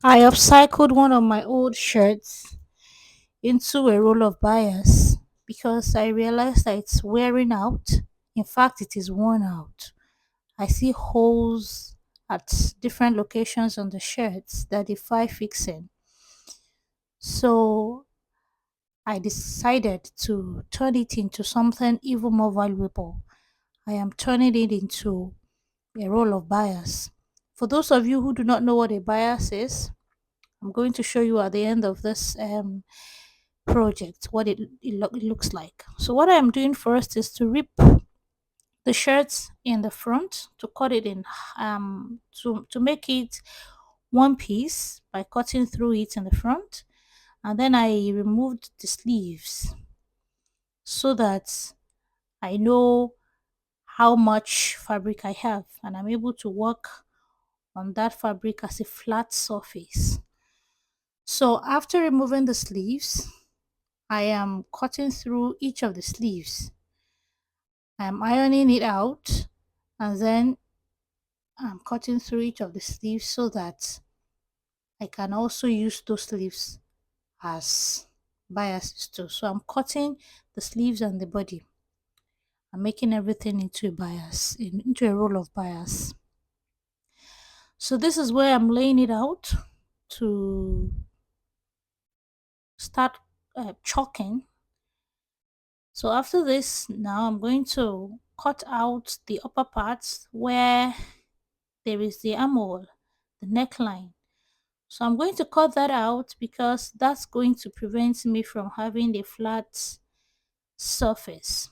I upcycled one of my old shirts into a roll of bias because I realized that it's wearing out. In fact, it is worn out. I see holes at different locations on the shirts that defy fixing. So I decided to turn it into something even more valuable. I am turning it into a roll of bias. For those of you who do not know what a bias is, I'm going to show you at the end of this project what it looks like. So what I'm doing first is to rip the shirts in the front to cut it in to make it one piece by cutting through it in the front, and then I removed the sleeves so that I know how much fabric I have and I'm able to work on that fabric as a flat surface. So after removing the sleeves, I am cutting through each of the sleeves. I'm ironing it out and then I'm cutting through each of the sleeves so that I can also use those sleeves as biases too. So I'm cutting the sleeves and the body. I'm making everything into a bias, into a roll of bias. So this is where I'm laying it out to start chalking. So after this, now I'm going to cut out the upper parts where there is the armhole, the neckline. So I'm going to cut that out because that's going to prevent me from having a flat surface.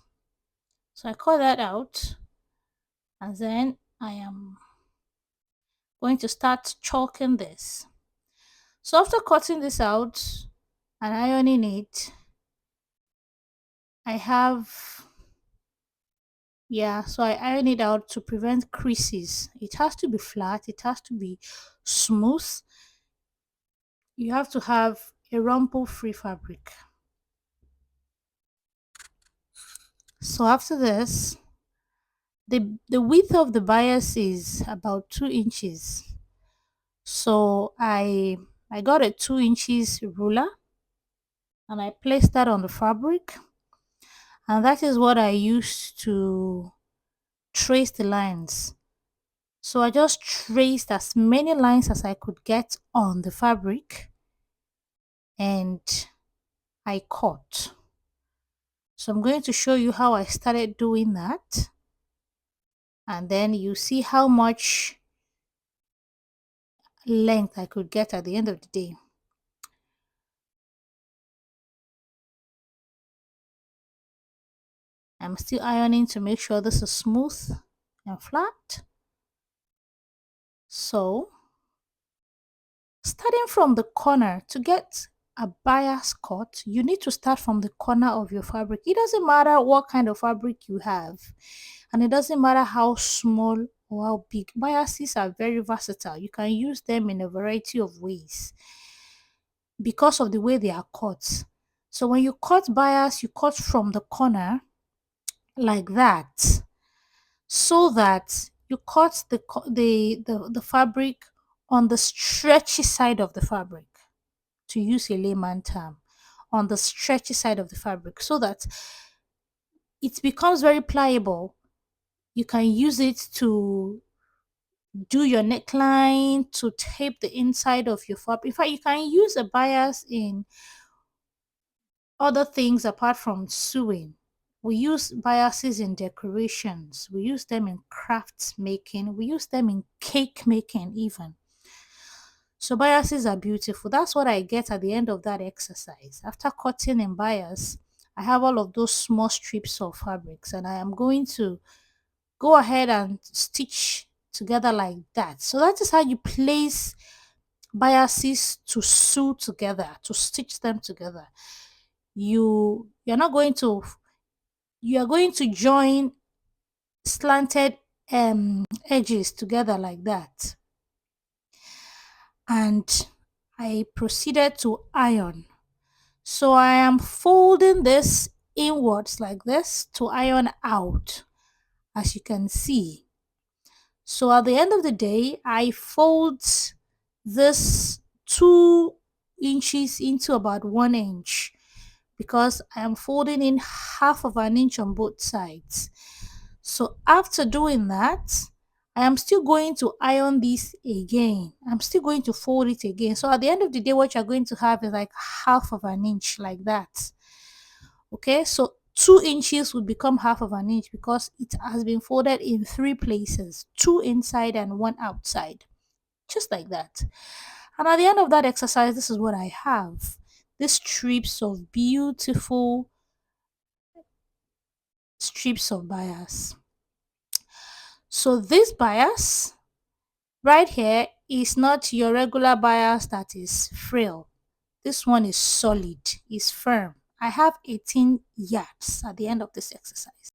So I cut that out and then I am going to start chalking this. So after cutting this out and ironing it, I have, yeah, so I iron it out to prevent creases. It has to be flat, it has to be smooth. You have to have a rumple free fabric. So after this, the width of the bias is about 2 inches. So I got a 2 inches ruler and I placed that on the fabric, and that is what I used to trace the lines. So I just traced as many lines as I could get on the fabric and I cut. So I'm going to show you how I started doing that, and then you see how much length I could get at the end of the day. I'm still ironing to make sure this is smooth and flat. So starting from the corner, to get a bias cut, you need to start from the corner of your fabric. It doesn't matter what kind of fabric you have, and it doesn't matter how small or how big. Biases are very versatile. You can use them in a variety of ways because of the way they are cut. So when you cut bias, you cut from the corner like that, so that you cut the fabric on the stretchy side of the fabric, to use a layman term, on the stretchy side of the fabric, so that it becomes very pliable. You can use it to do your neckline, to tape the inside of your fabric. In fact, you can use a bias in other things apart from sewing. We use biases in decorations, we use them in crafts making, we use them in cake making even. So biases are beautiful. That's what I get at the end of that exercise. After cutting in bias, I have all of those small strips of fabrics and I am going to go ahead and stitch together like that. So that is how you place biases to sew together, to stitch them together. You're not going to, you are going to join slanted edges together like that. And I proceeded to iron. So I am folding this inwards like this to iron out, as you can see. So at the end of the day, I fold this 2 inches into about 1 inch, because I am folding in half of an inch on both sides. So after doing that, I am still going to iron this again. I'm still going to fold it again. So at the end of the day, what you're going to have is like half of an inch, like that. Okay, so 2 inches would become half of an inch because it has been folded in 3 places, two inside and one outside, just like that. And at the end of that exercise, this is what I have: these strips of beautiful strips of bias. So this bias right here is not your regular bias that is frail. This one is solid, is firm. I have 18 yards at the end of this exercise.